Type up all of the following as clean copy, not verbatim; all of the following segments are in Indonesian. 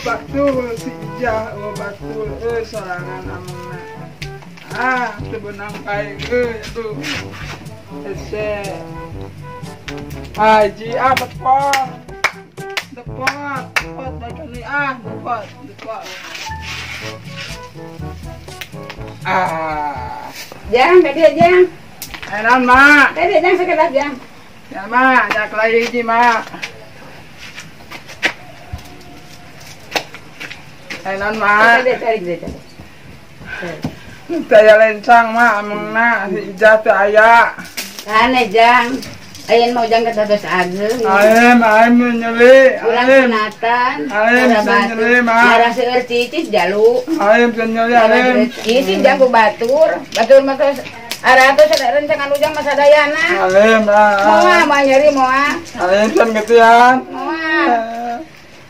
Betul si Ijah, betul sorangan amuna. Itu benang kain itu. Haji depot. Depot bagian ni depot. Jang, tadi Jang. Enak mak. Tadi Jang sekedar Jang. Ya mak, jak lagi hiji mak. Enak mak. Tadi. Saya lencang mak, amuna si Ijah teh aya. Kana Jang. Ayen mau Jang kata dos ageng. Ayem nyeli. Ulang sunatan. Ayem nyeli mak. Marah seueur cicis jalu. Ayem nyeli ayem. Cicis Jang ku batur. Batur mah tos arah tos ada rencangan ujang masa dayana. Ayem Moa nyeri moa. ayem can getian. Moa.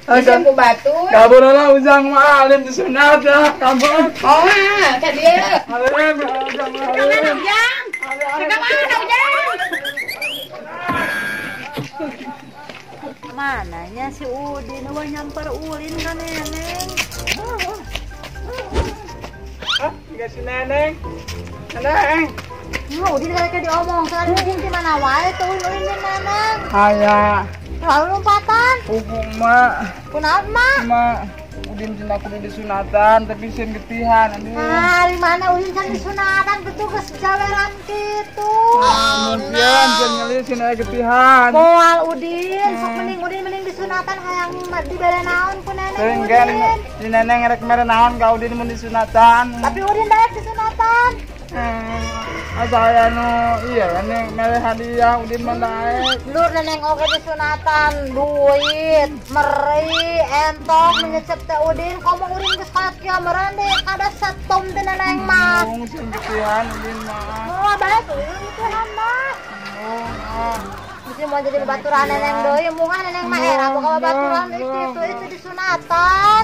Cicis ku batur. Kabur lah ujang mah alim disunat ya kabur. Moa ka dieu. Ayem ujang ayem. Jang. Ka mana Ujang? Mananya si Udin wah nyamper ulin kan neneng. Enggak si Neneng. Neneng. Udin mereka diomong kan Udin di mana wae tuh ulin neneng. Aya Lalu lompatan. hubung mak. Kunaon mah? Mak Udin cenah kudu disunatan tapi sieun getihan aduh. Di mana Udin kan disunatan petugas jaweran gitu. Mungkin can nyeli sieun aya getihan. Moal Udin, sok mending disunatan hayang dibere naon ku neneng Sehingga Udin. si Neneng rek mere naon ka Udin mun disunatan. Tapi Udin daek disunatan. Asa aya nu iya Neneng mere hadiah Udin mah daek. Lur neneng oge disunatan duit, meri, entong menyecep teh Udin. Komo Udin geus kieu meureun deui kada satom teh neneng mah. Mung sieun getihan Udin mah. Oh, baik itu mah. Mesti mau jadi baturan neneng deui, mungan neneng mah era boga baturan itu disunatan.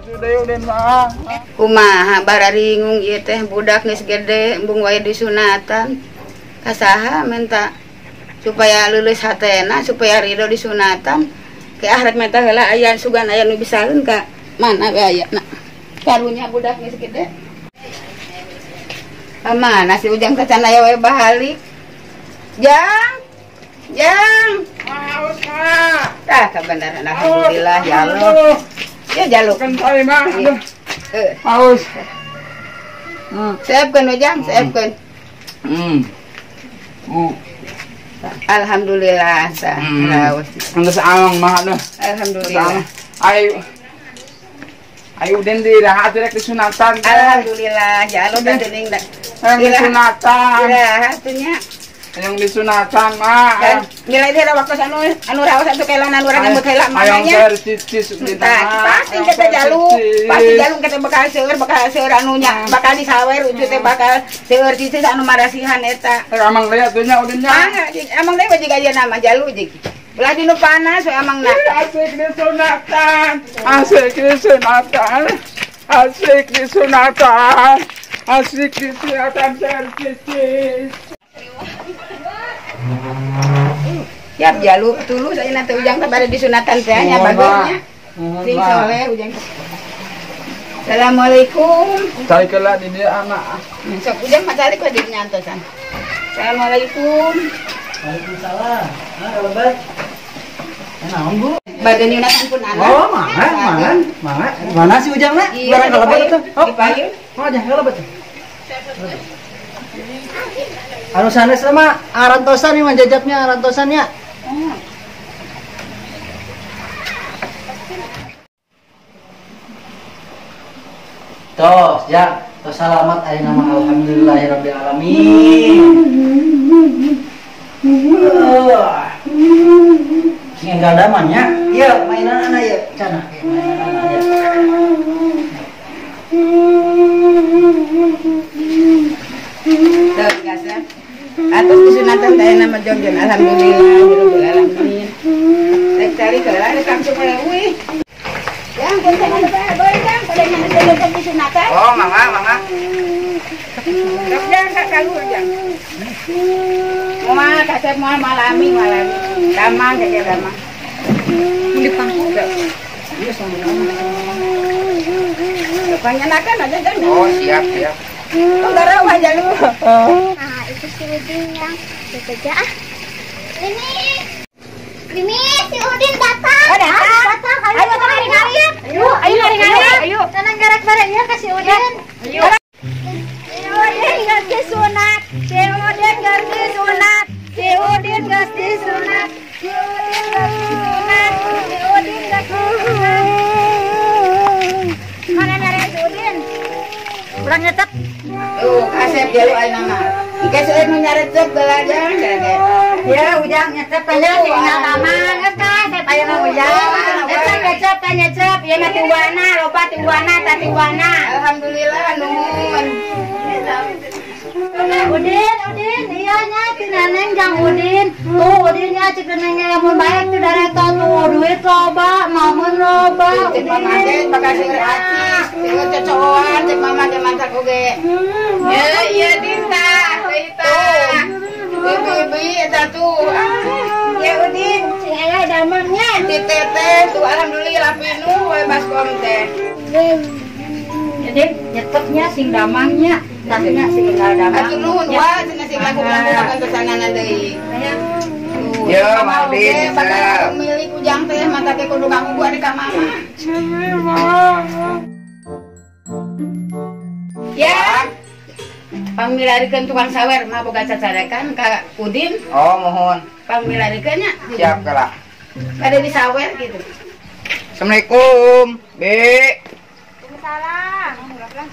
Sudah Udin mah. Kumaha bararingung ieu teh budak geus gede embung wae disunatan. Kasaha minta supaya leuleus hatena supaya ridho disunatan. Ke akhirat mah teh heula aya sugan aya nu bisaeun ka mana we ayana. Karunya budak geus gede. Mana si Ujang teh can aya we balik. Jang. Haus mah. Tah kebenaran alhamdulillah ya Allah. Ya jaluk. Kan saya mah. Aduh. Eh, Haus. siapkeun Ujang, siapkeun. Alhamdulillah sah. Raos. Geus awang mah aduh. Alhamdulillah. Ayo Udin dirahat rek disunatan. Alhamdulillah ya Allah teh teuing da. Yang disunatan. Irahat teh nya. Yang disunatan mah. Nilai teh waktu anu raos atuh kelan anu rambut heula Hayang mamanya. cicis Pasti kita jalu, kita bakal seueur anu nya, bakal disawer ujung teh bakal seueur cicis anu marasihan eta. Amang lihat tuh nya Udin nya. Emang dewe jiga aja nama jalu jig. Belah dinu panas we amangna. Asik disunatan. Asik disunatan. Asik disunatan. Asik disunatan cicis. Siap jalu tulus ayeuna teh Ujang teh bade disunatan teh nya bagusnya. Sing soleh Ujang. Assalamualaikum. Cari kelak di dia anak. Sok Ujang mah cari ka di nyantosan. Assalamualaikum. Waalaikumsalam. Lebat. Naon Bu? Bade nyunatan pun anak. Oh, mangan. Mana si Ujang na? Barang lebat itu. Di payun. Oh, jangan lebat. Anu sanes mah arantosan nih jajapnya arantosannya. Tos, ya, tos selamat ayeuna mah alhamdulillahirabbil alamin. Sing enggak ada mah nya. Ieu mainan anak ya, cenah mainan anak ya. Tuh, biasa. Atus disunatan teh nama jongjon alhamdulillah rabbil alamin. Rek cari keula rek langsung euy. Oh, mama. Mama kasih mau malami. Damang saja damang. Di pangku. Panjanakan aja kan. Oh, siap. Saudara aja lu. Nah, itu si Udin yang bekerja. Ini si Udin datang. Oh, datang. Ayo ngari-ngari ya. Ayo. Tenang garek-gareknya ke si Udin. Ayo. Si Udin geus disunat. Si Udin geus disunat. Si Udin geus disunat. Si Udin geus disunat. Si Udin geus disunat. Mana mere si Udin? Urang nyetep. Tuh, kasep jalu ayo nama. Kasep nu nyarecep belajar. Ya, ujang nyetep tanya tinggal taman. Geus ka, saya aya mah ujang. Nyetep nyetep. Ieu mah tiwana, loba tiwana, tatiwana. Alhamdulillah nuhun. Udin, iya nya si Neneng jang Udin. Tuh Udin nya cik Neneng lamun baik teh dareta tuh duit loba, mamun loba. Cek mama teh bakasih gratis. Teu cocokan cek mama teh masak oge. Ya, iya Dinta, Rita. Bibi eta tuh. Ya Udin, Cing aya damangnya. di teteh tuh alhamdulillah pinu we baskom teh. Jadi nyetepnya sing damangnya, tasnya sing tinggal damang. Atuh nuhun wa cenah sing lagu-lagu akan kesanana deui. Ya, Mardin, bakal milik ujang teh mata teh kudu kamu gua di ka mama. Ya. Pamilarikeun tukang sawer mah boga cacarekan ka Udin. Oh, mohon. Pamilarikeun nya. Siap kala. Kada di sawer gitu. Assalamualaikum, Bi. Waalaikumsalam.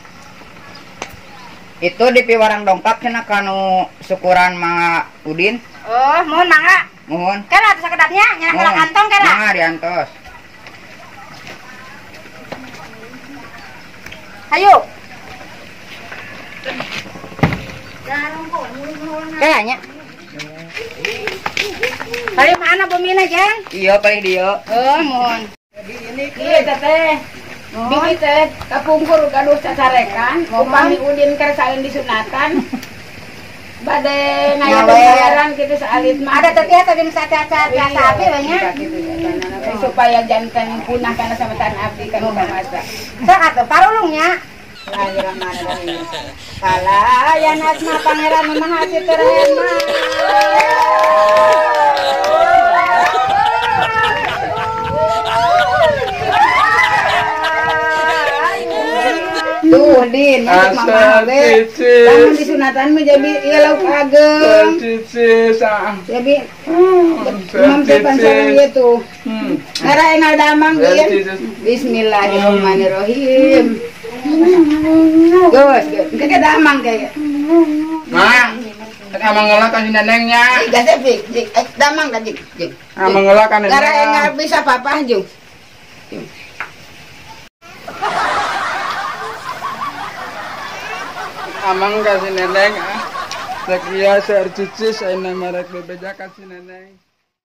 Itu di piwarang dongkap cenah kanu syukuran Mang Udin. Oh, mohon mangga. Mohon. Kala atuh sakedatnya nyana kantong kala. Mangga diantos. Hayu. Kayaknya. Kali mana bumina jang? Iya, paling dia. Oh, mohon. Iya teteh. Bibi teh kapungkur gaduh cacarekan, upami Udin kersaeun disunatan. Bade ngaya bayaran kitu saalit mah. Ada tapi atau di cacat api banyak. Supaya jantan punah kana sametan abdi kan masa. Sok atuh parulungnya. Kala ya nasma pangeran Mahasi terhema. Tuh Din, mama ge. Lamun disunatan mah jadi ieu lauk ageng. Jadi imam depan sareng ieu tuh. Ngara enal damang Din. Bismillahirrahmanirrahim. Geus, keke damang kayak. Ma, amang ngelak kan si nenengnya. Gasep jik, damang ka jik. Amang ngelak kan Ngara enal bisa papa jung. Amang kasih neneng. Sekia sercucis aina merek bebeja kasih neneng.